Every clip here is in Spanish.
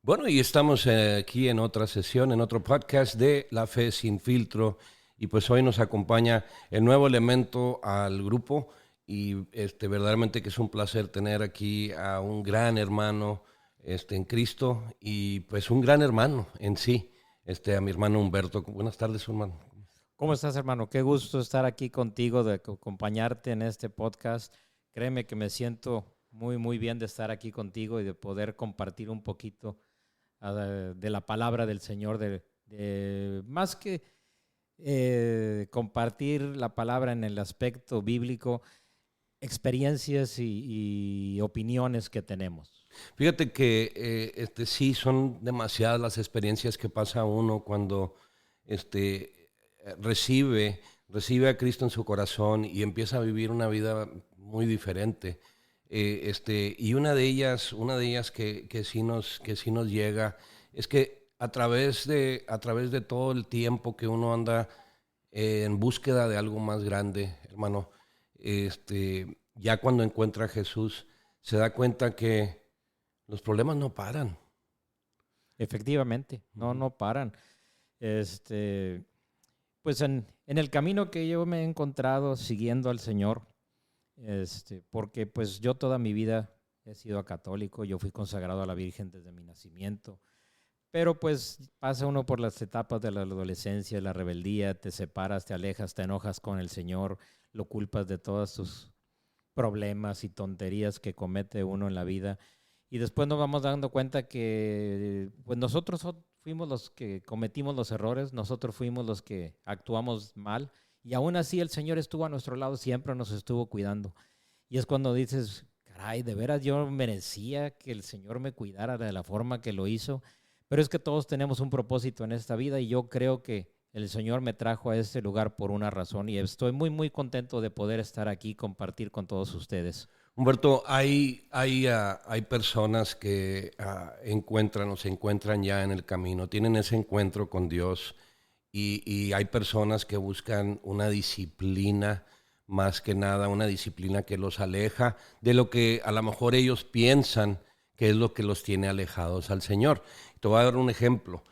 Bueno, y estamos aquí en otra sesión, en otro podcast de La Fe Sin Filtro. Y pues hoy nos acompaña el nuevo elemento al grupo. Y verdaderamente que es un placer tener aquí a un gran hermano en Cristo y pues un gran hermano en sí, a mi hermano Humberto. Buenas tardes, hermano. ¿Cómo estás, hermano? Qué gusto estar aquí contigo, de acompañarte en este podcast. Créeme que me siento muy bien de estar aquí contigo y de poder compartir un poquito de la palabra del Señor, más que compartir la palabra en el aspecto bíblico, experiencias y opiniones que tenemos. Fíjate que sí, son demasiadas las experiencias que pasa uno cuando recibe a Cristo en su corazón y empieza a vivir una vida muy diferente. Y una de ellas que sí nos llega es que a través de todo el tiempo que uno anda en búsqueda de algo más grande, hermano, ya cuando encuentra a Jesús, se da cuenta que los problemas no paran. Efectivamente, Ujú. no paran. Este, Pues en el camino que yo me he encontrado siguiendo al Señor, porque pues yo toda mi vida he sido católico, yo fui consagrado a la Virgen desde mi nacimiento, pero pues pasa uno por las etapas de la adolescencia, la rebeldía, te separas, te alejas, te enojas con el Señor, lo culpas de todos tus problemas y tonterías que comete uno en la vida. Y después nos vamos dando cuenta que pues nosotros fuimos los que cometimos los errores, nosotros fuimos los que actuamos mal y aún así el Señor estuvo a nuestro lado, siempre nos estuvo cuidando. Y es cuando dices, caray, de veras yo merecía que el Señor me cuidara de la forma que lo hizo, pero es que todos tenemos un propósito en esta vida y yo creo que el Señor me trajo a este lugar por una razón y estoy muy contento de poder estar aquí y compartir con todos ustedes. Humberto, hay personas que encuentran o se encuentran ya en el camino, tienen ese encuentro con Dios y hay personas que buscan una disciplina, más que nada una disciplina que los aleja de lo que a lo mejor ellos piensan que es lo que los tiene alejados al Señor. Te voy a dar un ejemplo.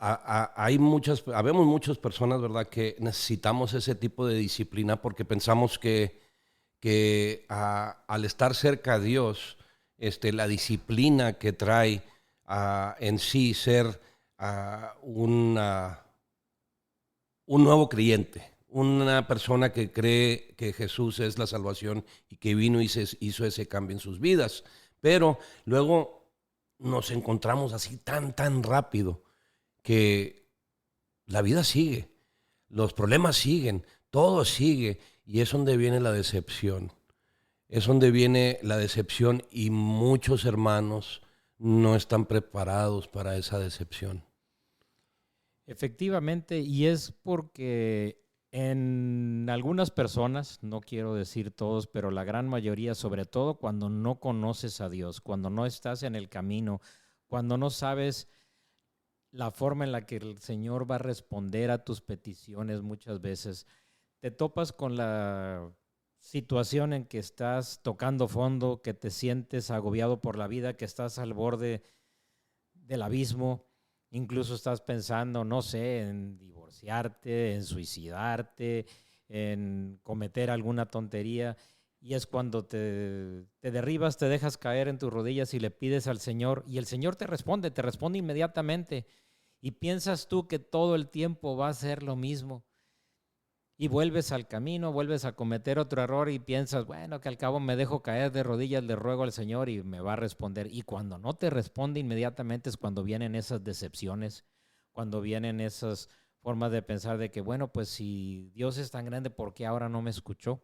Habemos muchas personas, ¿verdad?, que necesitamos ese tipo de disciplina porque pensamos que al estar cerca a Dios, la disciplina que trae en sí ser un nuevo creyente, una persona que cree que Jesús es la salvación y que vino y hizo ese cambio en sus vidas. Pero luego nos encontramos así tan rápido que la vida sigue, los problemas siguen, todo sigue y es donde viene la decepción. Es donde viene la decepción y muchos hermanos no están preparados para esa decepción. Efectivamente, y es porque en algunas personas, no quiero decir todos, pero la gran mayoría, sobre todo cuando no conoces a Dios, cuando no estás en el camino, cuando no sabes la forma en la que el Señor va a responder a tus peticiones muchas veces, te topas con la situación en que estás tocando fondo, que te sientes agobiado por la vida, que estás al borde del abismo, incluso estás pensando, no sé, en divorciarte, en suicidarte, en cometer alguna tontería. Y es cuando te derribas, te dejas caer en tus rodillas y le pides al Señor y el Señor te responde inmediatamente. Y piensas tú que todo el tiempo va a ser lo mismo y vuelves al camino, vuelves a cometer otro error y piensas, bueno, que al cabo me dejo caer de rodillas, le ruego al Señor y me va a responder. Y cuando no te responde inmediatamente es cuando vienen esas decepciones, cuando vienen esas formas de pensar de que, bueno, pues si Dios es tan grande, ¿por qué ahora no me escuchó?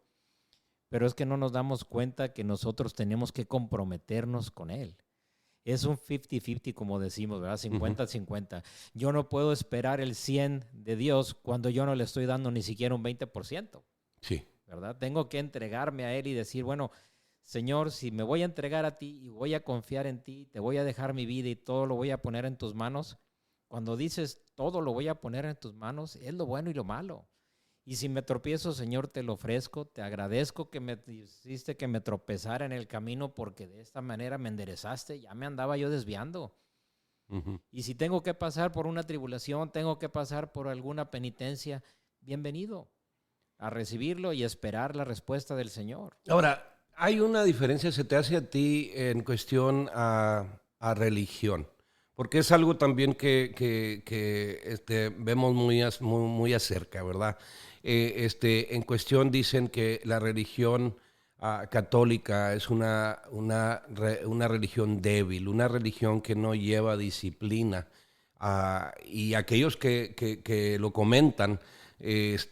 Pero es que no nos damos cuenta que nosotros tenemos que comprometernos con Él. Es un 50-50, como decimos, ¿verdad? Ujú. 50-50. Yo no puedo esperar el 100 de Dios cuando yo no le estoy dando ni siquiera un 20%, Sí, ¿verdad? Tengo que entregarme a Él y decir, bueno, Señor, si me voy a entregar a ti y voy a confiar en ti, te voy a dejar mi vida y todo lo voy a poner en tus manos. Cuando dices todo lo voy a poner en tus manos, es lo bueno y lo malo. Y si me tropiezo, Señor, te lo ofrezco, te agradezco que me hiciste que me tropezara en el camino porque de esta manera me enderezaste, ya me andaba yo desviando. Ujú. Y si tengo que pasar por una tribulación, tengo que pasar por alguna penitencia, bienvenido a recibirlo y esperar la respuesta del Señor. Ahora, hay una diferencia, se te hace a ti en cuestión a religión, porque es algo también que vemos muy acerca, ¿verdad? En cuestión dicen que la religión católica es una religión débil, una religión que no lleva disciplina. Y aquellos que lo comentan, pues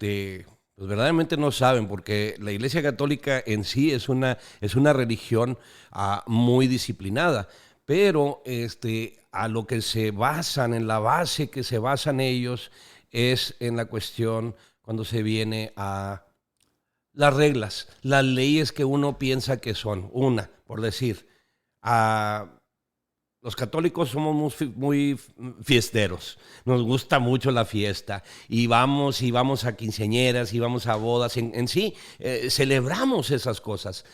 verdaderamente no saben, porque la Iglesia Católica en sí es una religión muy disciplinada, pero a lo que se basan, en la base que se basan ellos, es en la cuestión cuando se viene a las reglas, las leyes que uno piensa que son. Una, por decir, a los católicos somos muy fiesteros, nos gusta mucho la fiesta y vamos a quinceañeras y vamos a bodas. En sí, celebramos esas cosas.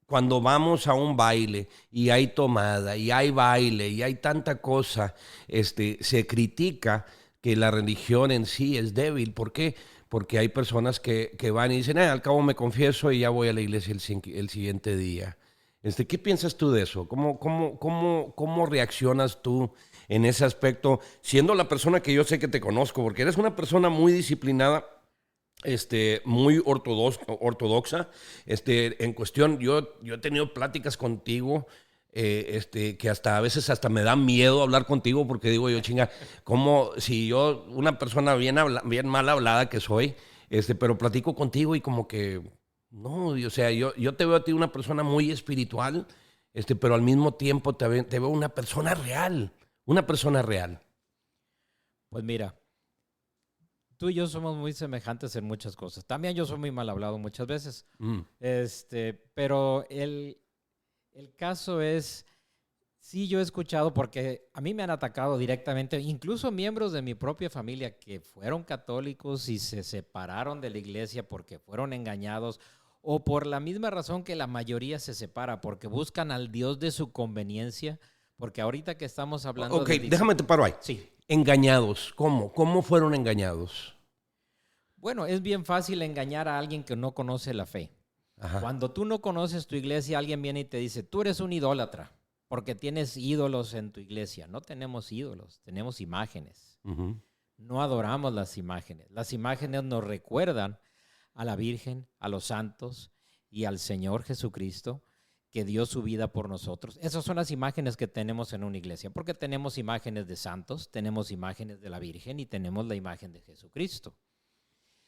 Cuando vamos a un baile y hay tomada y hay baile y hay tanta cosa, se critica que la religión en sí es débil. ¿Por qué? Porque hay personas que van y dicen, al cabo me confieso y ya voy a la iglesia el siguiente día. ¿Qué piensas tú de eso? ¿Cómo reaccionas tú en ese aspecto, siendo la persona que yo sé que te conozco? Porque eres una persona muy disciplinada, muy ortodoxa. En cuestión, yo he tenido pláticas contigo, que hasta a veces hasta me da miedo hablar contigo porque digo yo, chinga, como si yo, una persona bien mal hablada que soy, pero platico contigo y como que, no, o sea, yo te veo a ti una persona muy espiritual, pero al mismo tiempo te veo una persona real, una persona real. Pues mira, tú y yo somos muy semejantes en muchas cosas. También yo soy muy mal hablado muchas veces. Mm. Pero el caso es, sí, yo he escuchado, porque a mí me han atacado directamente, incluso miembros de mi propia familia que fueron católicos y se separaron de la iglesia porque fueron engañados o por la misma razón que la mayoría se separa, porque buscan al Dios de su conveniencia, porque ahorita que estamos hablando Ok, de... déjame te paro ahí. Sí. Engañados, ¿cómo? ¿Cómo fueron engañados? Bueno, es bien fácil engañar a alguien que no conoce la fe. Ajá. Cuando tú no conoces tu iglesia, alguien viene y te dice, tú eres un idólatra, porque tienes ídolos en tu iglesia. No tenemos ídolos, tenemos imágenes. Uh-huh. No adoramos las imágenes. Las imágenes nos recuerdan a la Virgen, a los santos y al Señor Jesucristo, que dio su vida por nosotros. Esas son las imágenes que tenemos en una iglesia, porque tenemos imágenes de santos, tenemos imágenes de la Virgen y tenemos la imagen de Jesucristo.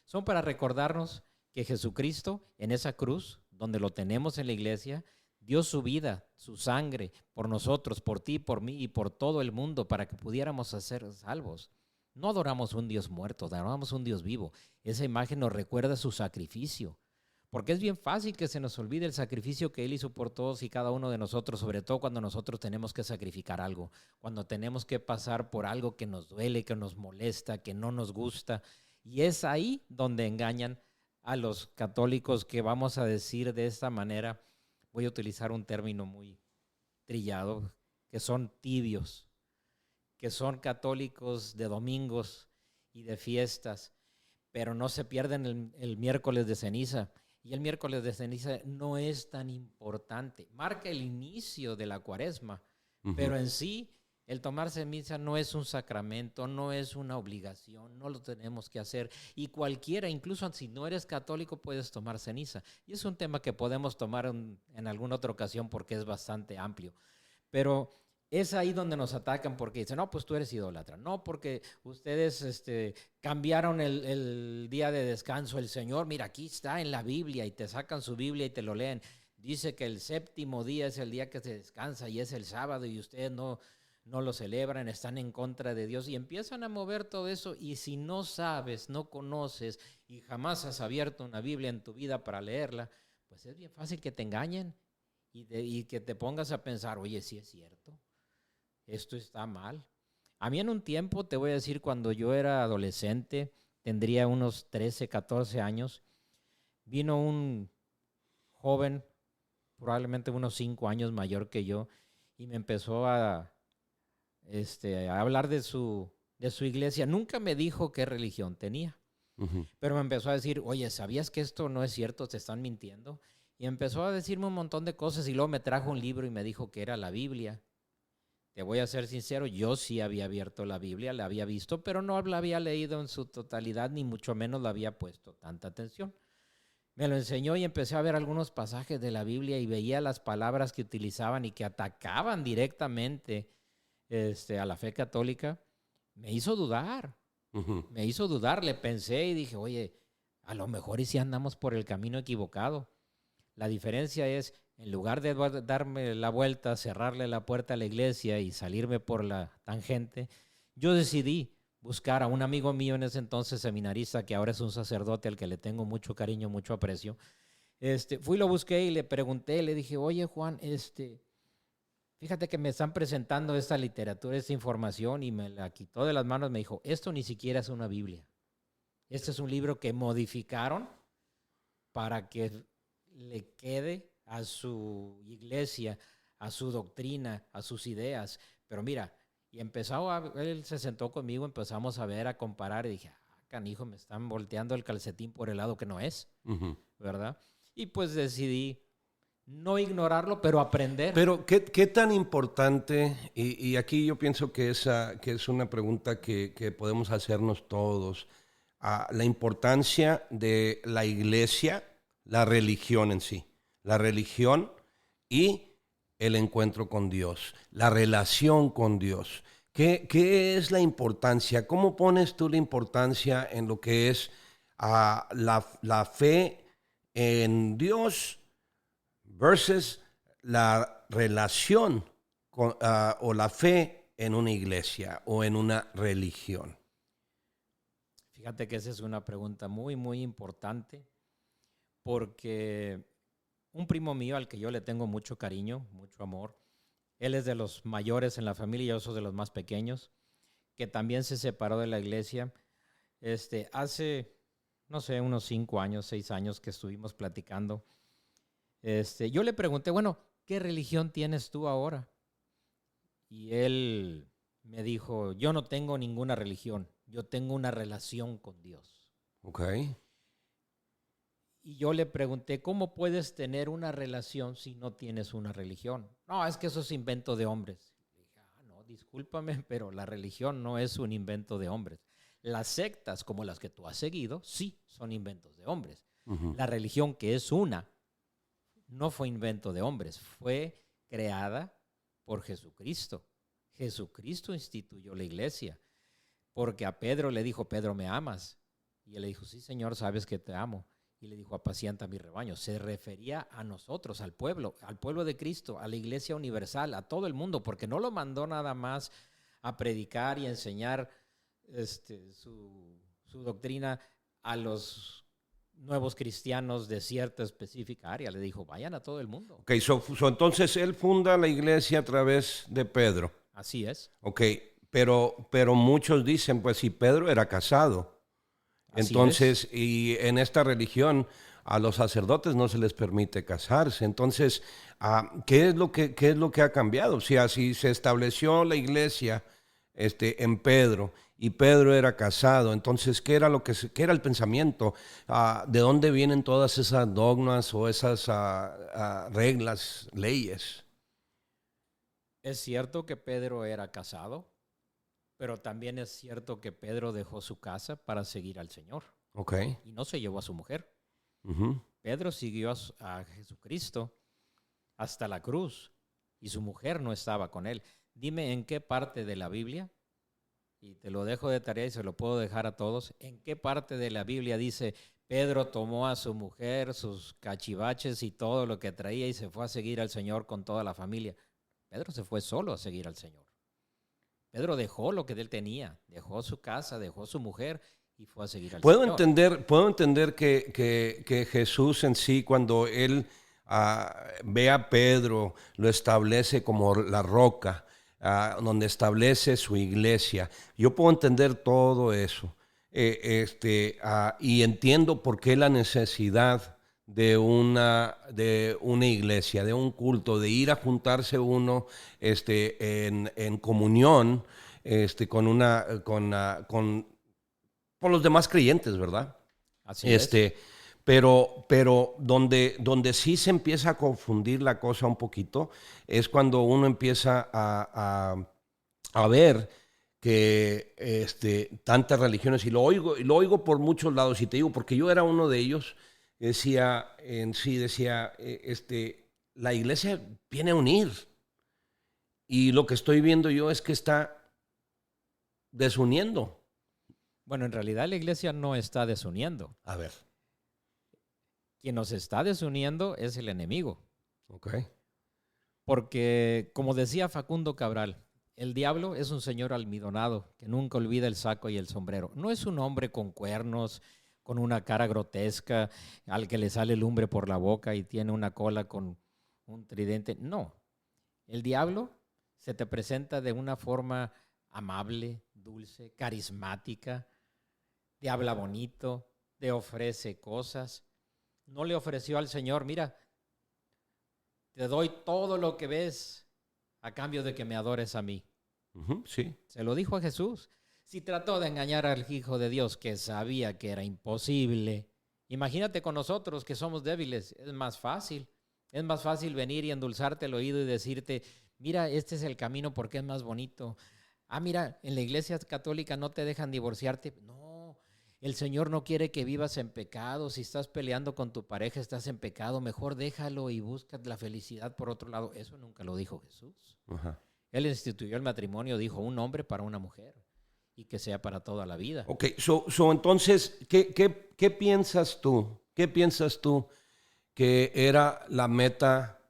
Son para recordarnos que Jesucristo en esa cruz, donde lo tenemos en la iglesia, dio su vida, su sangre por nosotros, por ti, por mí y por todo el mundo para que pudiéramos ser salvos. No adoramos un Dios muerto, adoramos un Dios vivo. Esa imagen nos recuerda su sacrificio, porque es bien fácil que se nos olvide el sacrificio que Él hizo por todos y cada uno de nosotros, sobre todo cuando nosotros tenemos que sacrificar algo, cuando tenemos que pasar por algo que nos duele, que nos molesta, que no nos gusta. Y es ahí donde engañan a los católicos, que vamos a decir de esta manera, voy a utilizar un término muy trillado, que son tibios, que son católicos de domingos y de fiestas, pero no se pierden el miércoles de ceniza. Y el miércoles de ceniza no es tan importante. Marca el inicio de la cuaresma, Uh-huh. pero en sí el tomarse misa no es un sacramento, no es una obligación, no lo tenemos que hacer. Y cualquiera, incluso si no eres católico, puedes tomar ceniza. Y es un tema que podemos tomar en alguna otra ocasión porque es bastante amplio. Pero es ahí donde nos atacan porque dicen, no, pues tú eres idólatra. No, porque ustedes cambiaron el día de descanso. El Señor, mira, aquí está en la Biblia, y te sacan su Biblia y te lo leen. Dice que el séptimo día es el día que se descansa y es el sábado, y ustedes no lo celebran, están en contra de Dios, y empiezan a mover todo eso. Y si no sabes, no conoces y jamás has abierto una Biblia en tu vida para leerla, pues es bien fácil que te engañen y que te pongas a pensar, oye, sí es cierto, esto está mal. A mí en un tiempo, te voy a decir, cuando yo era adolescente, tendría unos 13, 14 años, vino un joven, probablemente unos 5 años mayor que yo, y me empezó a hablar de su iglesia. Nunca me dijo qué religión tenía, Ujú. pero me empezó a decir, oye, ¿sabías que esto no es cierto? Te están mintiendo. Y empezó a decirme un montón de cosas y luego me trajo un libro y me dijo que era la Biblia. Te voy a ser sincero, yo sí había abierto la Biblia, la había visto, pero no la había leído en su totalidad, ni mucho menos la había puesto tanta atención. Me lo enseñó y empecé a ver algunos pasajes de la Biblia y veía las palabras que utilizaban y que atacaban directamente a la fe católica. Me hizo dudar, Ujú. me hizo dudar. Le pensé y dije, oye, a lo mejor y si andamos por el camino equivocado. La diferencia es, en lugar de darme la vuelta, cerrarle la puerta a la iglesia y salirme por la tangente, yo decidí buscar a un amigo mío en ese entonces seminarista, que ahora es un sacerdote al que le tengo mucho cariño, mucho aprecio. Fui, lo busqué y le pregunté, le dije, oye Juan, fíjate que me están presentando esta literatura, esta información, y me la quitó de las manos. Me dijo, esto ni siquiera es una Biblia. Este es un libro que modificaron para que le quede a su iglesia, a su doctrina, a sus ideas. Pero mira, él se sentó conmigo, empezamos a ver, a comparar, y dije, canijo, me están volteando el calcetín por el lado que no es, Ujú. ¿verdad? Y pues decidí no ignorarlo, pero aprender. Pero, ¿qué tan importante? Y aquí yo pienso que es una pregunta que podemos hacernos todos. La importancia de la iglesia, la religión en sí. La religión y el encuentro con Dios, la relación con Dios. ¿Qué es la importancia? ¿Cómo pones tú la importancia en lo que es la fe en Dios versus la relación o la fe en una iglesia o en una religión? Fíjate que esa es una pregunta muy, muy importante, porque un primo mío al que yo le tengo mucho cariño, mucho amor, él es de los mayores en la familia, yo soy de los más pequeños, que también se separó de la iglesia. Hace, no sé, unos 5 años, 6 años que estuvimos platicando. Yo le pregunté, bueno, ¿qué religión tienes tú ahora? Y él me dijo, yo no tengo ninguna religión, yo tengo una relación con Dios. Ok. Y yo le pregunté, ¿cómo puedes tener una relación si no tienes una religión? No, es que eso es invento de hombres. Le dije, no, discúlpame, pero la religión no es un invento de hombres. Las sectas, como las que tú has seguido, sí, son inventos de hombres. Ujú. La religión, que es una, no fue invento de hombres, fue creada por Jesucristo. Jesucristo instituyó la iglesia, porque a Pedro le dijo, Pedro, ¿me amas? Y él le dijo, sí, Señor, sabes que te amo. Y le dijo, apacienta mi rebaño. Se refería a nosotros, al pueblo de Cristo, a la iglesia universal, a todo el mundo, porque no lo mandó nada más a predicar y enseñar su doctrina a los nuevos cristianos de cierta específica área. Le dijo, vayan a todo el mundo. Ok, entonces él funda la iglesia a través de Pedro. Así es. Ok, pero muchos dicen, pues si Pedro era casado. Así Entonces, es. y en esta religión a los sacerdotes no se les permite casarse. Entonces, ¿qué es lo que ha cambiado? O sea, si se estableció la iglesia en Pedro y Pedro era casado, entonces, ¿qué era qué era el pensamiento? ¿De dónde vienen todas esas dogmas o esas reglas, leyes? Es cierto que Pedro era casado, pero también es cierto que Pedro dejó su casa para seguir al Señor. Ok. Y no se llevó a su mujer. Ujú. Pedro siguió a Jesucristo hasta la cruz y su mujer no estaba con él. Dime en qué parte de la Biblia, y te lo dejo de tarea y se lo puedo dejar a todos, en qué parte de la Biblia dice Pedro tomó a su mujer, sus cachivaches y todo lo que traía y se fue a seguir al Señor con toda la familia. Pedro se fue solo a seguir al Señor. Pedro dejó lo que él tenía, dejó su casa, dejó su mujer y fue a seguir al Señor. Puedo entender que Jesús en sí, cuando él ve a Pedro, lo establece como la roca, donde establece su iglesia. Yo puedo entender todo eso. Y entiendo por qué la necesidad de una iglesia, de un culto, de ir a juntarse uno en comunión con los demás creyentes, ¿verdad? Así es. Pero donde sí se empieza a confundir la cosa un poquito es cuando uno empieza a ver que tantas religiones, y lo oigo por muchos lados, y te digo, porque yo era uno de ellos, decía, la iglesia viene a unir, y lo que estoy viendo yo es que está desuniendo. Bueno, en realidad la iglesia no está desuniendo. A ver. Quien nos está desuniendo es el enemigo. Ok. Porque, como decía Facundo Cabral, el diablo es un señor almidonado que nunca olvida el saco y el sombrero. No es un hombre con cuernos, con una cara grotesca, al que le sale lumbre por la boca y tiene una cola con un tridente. No. El diablo se te presenta de una forma amable, dulce, carismática, te habla bonito, te ofrece cosas. No le ofreció al Señor, mira, te doy todo lo que ves a cambio de que me adores a mí. Sí. Se lo dijo a Jesús. Si trató de engañar al Hijo de Dios, que sabía que era imposible, imagínate con nosotros que somos débiles, es más fácil. Es más fácil venir y endulzarte el oído y decirte, mira, este es el camino porque es más bonito. Mira, en la iglesia católica no te dejan divorciarte. No, el Señor no quiere que vivas en pecado. Si estás peleando con tu pareja, estás en pecado. Mejor déjalo y busca la felicidad por otro lado. Eso nunca lo dijo Jesús. Ajá. Él instituyó el matrimonio, dijo un hombre para una mujer y que sea para toda la vida. Ok, entonces, ¿qué piensas tú? ¿Qué piensas tú que era la meta,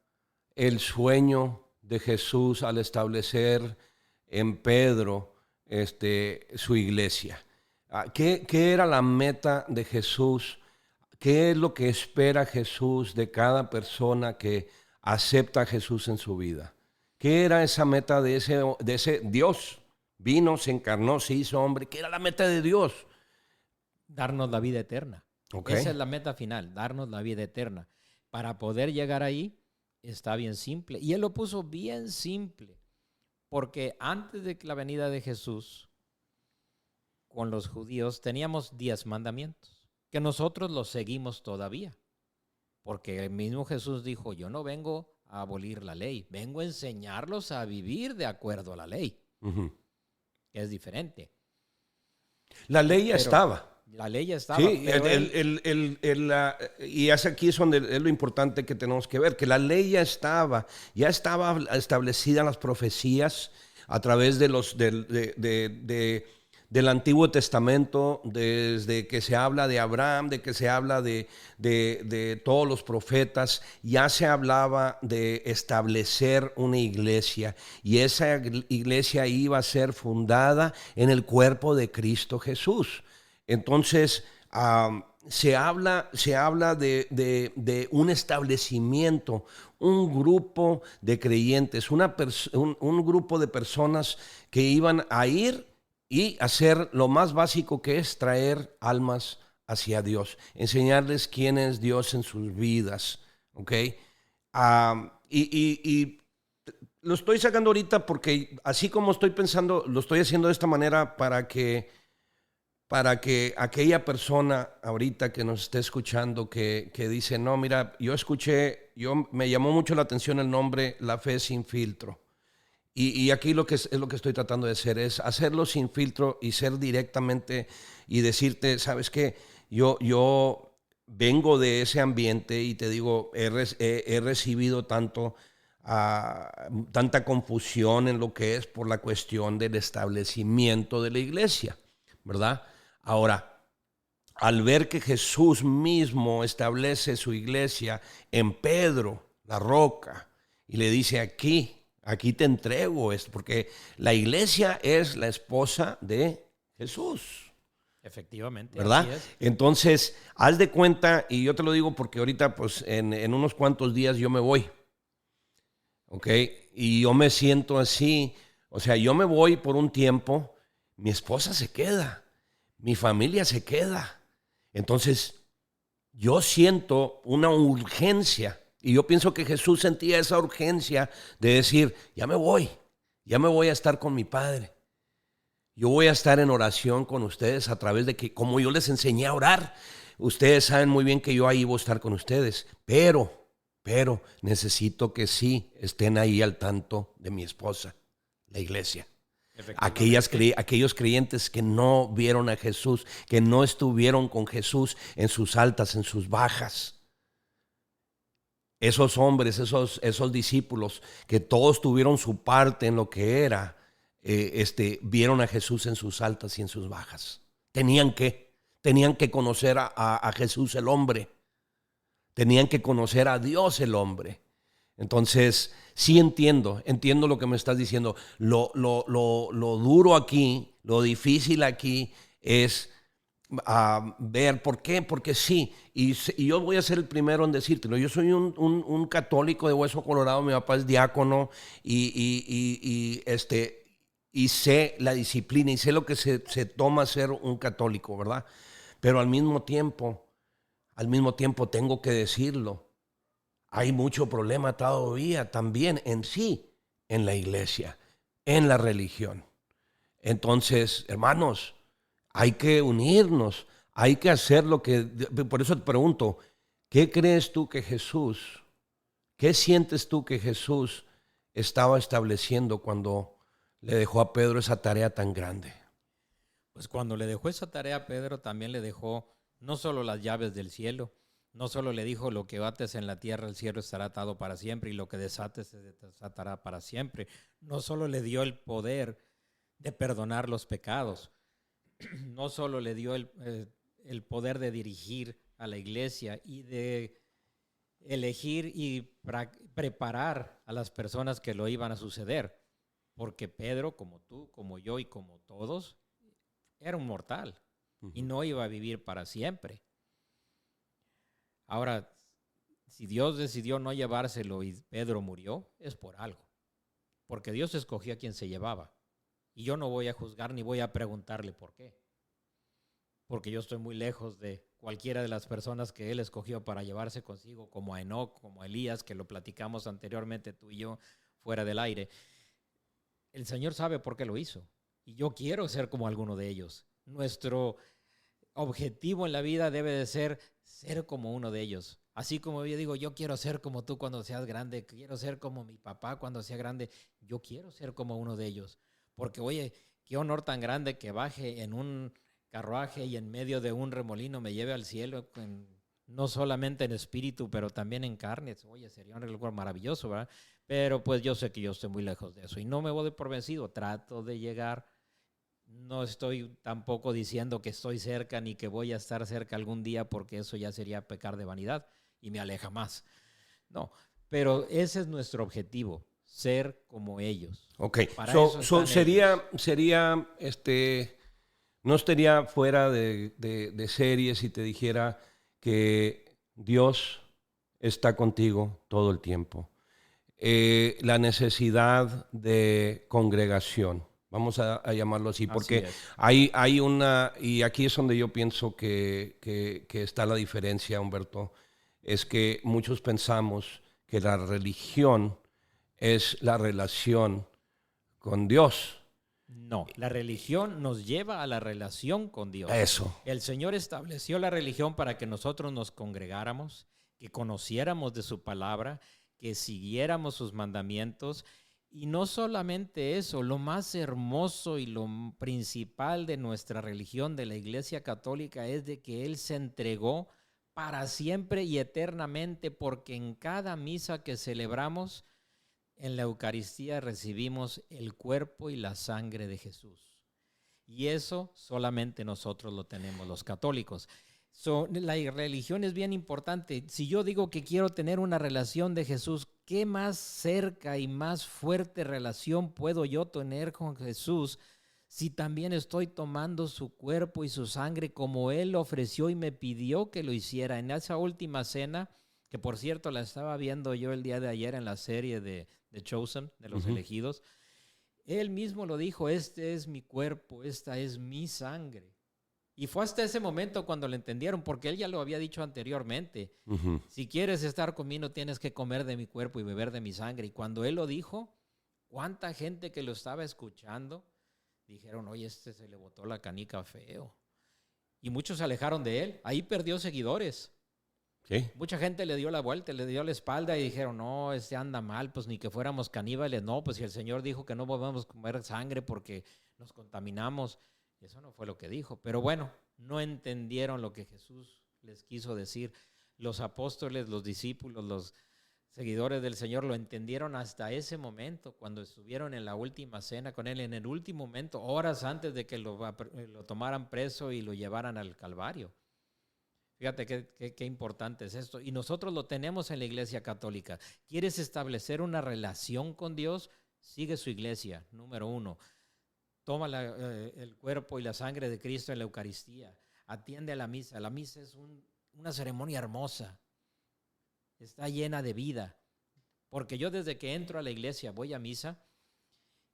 el sueño de Jesús al establecer en Pedro su iglesia? ¿Qué era la meta de Jesús? ¿Qué es lo que espera Jesús de cada persona que acepta a Jesús en su vida? ¿Qué era esa meta de ese Dios? Vino, se encarnó, se hizo hombre. ¿Qué era la meta de Dios? Darnos la vida eterna. Okay. Esa es la meta final, darnos la vida eterna. Para poder llegar ahí está bien simple. Y Él lo puso bien simple. Porque antes de la venida de Jesús, con los judíos teníamos 10 mandamientos, que nosotros los seguimos todavía. Porque el mismo Jesús dijo, yo no vengo a abolir la ley, vengo a enseñarlos a vivir de acuerdo a la ley. Uh-huh. Es diferente. La ley ya estaba. La ley ya estaba. Sí, y es aquí es donde es lo importante que tenemos que ver, que la ley ya estaba establecida en las profecías a través de del Antiguo Testamento, desde que se habla de Abraham, de que se habla de todos los profetas, ya se hablaba de establecer una iglesia, y esa iglesia iba a ser fundada en el cuerpo de Cristo Jesús. Entonces, se habla de un establecimiento, un grupo de creyentes, un grupo de personas que iban a ir y hacer lo más básico, que es traer almas hacia Dios, enseñarles quién es Dios en sus vidas, ¿ok? Y lo estoy sacando ahorita porque así como estoy pensando, lo estoy haciendo de esta manera para que aquella persona ahorita que nos esté escuchando que dice, no, mira, me llamó mucho la atención el nombre La Fe Sin Filtro. Y aquí lo que estoy tratando de hacer es hacerlo sin filtro y ser directamente y decirte, ¿sabes qué? Yo vengo de ese ambiente y te digo, he recibido tanta confusión en lo que es por la cuestión del establecimiento de la iglesia, ¿verdad? Ahora, al ver que Jesús mismo establece su iglesia en Pedro, la roca, y le dice aquí te entrego esto, porque la iglesia es la esposa de Jesús. Efectivamente. ¿Verdad? Entonces, haz de cuenta, y yo te lo digo porque ahorita, pues, en unos cuantos días yo me voy. ¿Ok? Y yo me siento así O sea, yo me voy por un tiempo, mi esposa se queda, mi familia se queda. Entonces, yo siento una urgencia. Y yo pienso que Jesús sentía esa urgencia de decir, ya me voy a estar con mi Padre. Yo voy a estar en oración con ustedes a través de que, como yo les enseñé a orar, ustedes saben muy bien que yo ahí voy a estar con ustedes, pero necesito que sí estén ahí al tanto de mi esposa, la iglesia. Aquellos creyentes que no vieron a Jesús, que no estuvieron con Jesús en sus altas, en sus bajas. Esos hombres, esos discípulos, que todos tuvieron su parte en lo que era, vieron a Jesús en sus altas y en sus bajas. Tenían que conocer a Jesús el hombre. Tenían que conocer a Dios el hombre. Entonces, sí entiendo lo que me estás diciendo. Lo duro aquí, lo difícil aquí es ver por qué, porque sí. Y yo voy a ser el primero en decírtelo. Yo soy un católico de hueso colorado, mi papá es diácono y sé la disciplina y sé lo que se toma ser un católico, ¿verdad? Pero al mismo tiempo tengo que decirlo. Hay mucho problema todavía también en sí, en la iglesia, en la religión. Entonces, hermanos, hay que unirnos, hay que hacer lo que... Por eso te pregunto, ¿qué crees tú que Jesús, qué sientes tú que Jesús estaba estableciendo cuando le dejó a Pedro esa tarea tan grande? Pues cuando le dejó esa tarea a Pedro, también le dejó no solo las llaves del cielo, no solo le dijo lo que ates en la tierra, el cielo estará atado para siempre, y lo que desates se desatará para siempre. No solo le dio el poder de perdonar los pecados, no solo le dio el poder de dirigir a la iglesia y de elegir y preparar a las personas que lo iban a suceder, porque Pedro, como tú, como yo y como todos, era un mortal y no iba a vivir para siempre. Ahora, si Dios decidió no llevárselo y Pedro murió, es por algo, porque Dios escogió a quien se llevaba. Y yo no voy a juzgar ni voy a preguntarle por qué, porque yo estoy muy lejos de cualquiera de las personas que Él escogió para llevarse consigo, como a Enoc, como a Elías, que lo platicamos anteriormente tú y yo fuera del aire. El Señor sabe por qué lo hizo, y yo quiero ser como alguno de ellos. Nuestro objetivo en la vida debe de ser como uno de ellos. Así como yo digo, yo quiero ser como tú cuando seas grande, quiero ser como mi papá cuando sea grande, yo quiero ser como uno de ellos. Porque, oye, qué honor tan grande que baje en un carruaje y en medio de un remolino me lleve al cielo, no solamente en espíritu, pero también en carne. Oye, sería un lugar maravilloso, ¿verdad? Pero pues yo sé que yo estoy muy lejos de eso y no me voy por vencido, trato de llegar. No estoy tampoco diciendo que estoy cerca ni que voy a estar cerca algún día, porque eso ya sería pecar de vanidad y me aleja más. No, pero ese es nuestro objetivo, ser como ellos. Ok, sería, no estaría fuera de serie si te dijera que Dios está contigo todo el tiempo. La necesidad de congregación, vamos a llamarlo así, porque hay una, y aquí es donde yo pienso que está la diferencia, Humberto, es que muchos pensamos que la religión es la relación con Dios. No, la religión nos lleva a la relación con Dios. Eso. El Señor estableció la religión para que nosotros nos congregáramos, que conociéramos de su palabra, que siguiéramos sus mandamientos. Y no solamente eso, lo más hermoso y lo principal de nuestra religión, de la Iglesia Católica, es de que Él se entregó para siempre y eternamente, porque en cada misa que celebramos, en la Eucaristía recibimos el cuerpo y la sangre de Jesús. Y eso solamente nosotros lo tenemos los católicos. La religión es bien importante. Si yo digo que quiero tener una relación de Jesús, ¿qué más cerca y más fuerte relación puedo yo tener con Jesús si también estoy tomando su cuerpo y su sangre como Él ofreció y me pidió que lo hiciera? En esa última cena, que por cierto la estaba viendo yo el día de ayer en la serie de Chosen, de los elegidos, Él mismo lo dijo, este es mi cuerpo, esta es mi sangre. Y fue hasta ese momento cuando lo entendieron, porque él ya lo había dicho anteriormente. Ujú. Si quieres estar conmigo, tienes que comer de mi cuerpo y beber de mi sangre. Y cuando él lo dijo, cuánta gente que lo estaba escuchando dijeron, oye, este se le botó la canica feo. Y muchos se alejaron de él. Ahí perdió seguidores. Sí. Mucha gente le dio la vuelta, le dio la espalda y dijeron, no, este anda mal, pues ni que fuéramos caníbales. No, pues si el Señor dijo que no podemos comer sangre porque nos contaminamos. Eso no fue lo que dijo. Pero bueno, no entendieron lo que Jesús les quiso decir. Los apóstoles, los discípulos, los seguidores del Señor lo entendieron hasta ese momento, cuando estuvieron en la última cena con Él, en el último momento, horas antes de que lo tomaran preso y lo llevaran al Calvario. Fíjate qué importante es esto. Y nosotros lo tenemos en la Iglesia Católica. ¿Quieres establecer una relación con Dios? Sigue su iglesia, número 1. Toma el cuerpo y la sangre de Cristo en la Eucaristía. Atiende a la misa. La misa es una ceremonia hermosa. Está llena de vida. Porque yo desde que entro a la iglesia, voy a misa,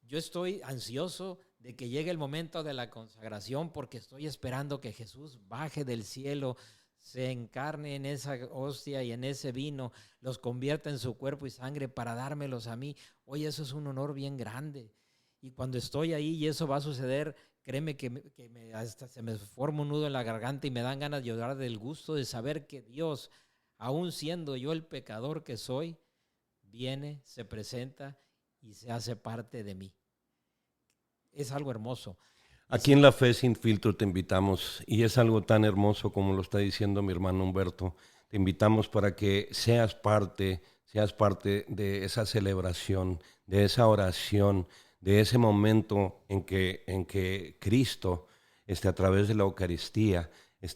yo estoy ansioso de que llegue el momento de la consagración porque estoy esperando que Jesús baje del cielo, se encarne en esa hostia y en ese vino, los convierta en su cuerpo y sangre para dármelos a mí. Oye, eso es un honor bien grande. Y cuando estoy ahí y eso va a suceder, créeme que hasta se me forma un nudo en la garganta y me dan ganas de llorar del gusto de saber que Dios, aún siendo yo el pecador que soy, viene, se presenta y se hace parte de mí. Es algo hermoso. Aquí en La Fe Sin Filtro te invitamos, y es algo tan hermoso como lo está diciendo mi hermano Humberto, te invitamos para que seas parte de esa celebración, de esa oración, de ese momento en que Cristo, a través de la Eucaristía,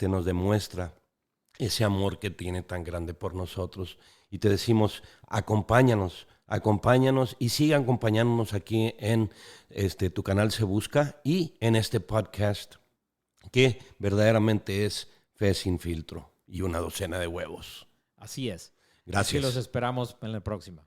nos demuestra ese amor que tiene tan grande por nosotros. Y te decimos, acompáñanos y siga acompañándonos aquí en Tu Canal Se Busca y en este podcast que verdaderamente es Fe Sin Filtro y una docena de huevos. Así es. Gracias. Así los esperamos en la próxima.